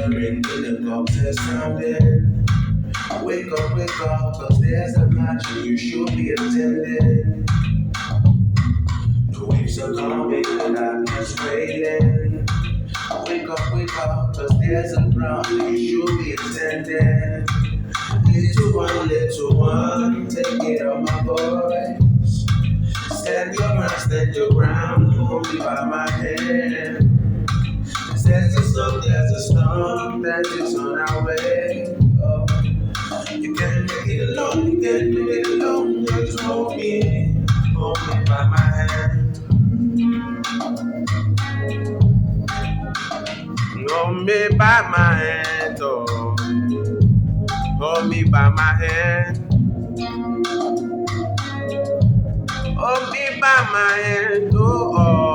ring in the clock is sounding. Wake up, cause there's a match and you should be attending. The waves are coming and I'm just waiting. Wake up, cause there's a ground and you should be attending. Little one, take it on my voice. Stand your ground, hold me by my hand. There's a storm that is on our way. Oh, you can't make it alone, you can't make it alone. Just hold me by my hand. Hold me by my hand, oh. Hold me by my hand. Hold me by my hand, oh.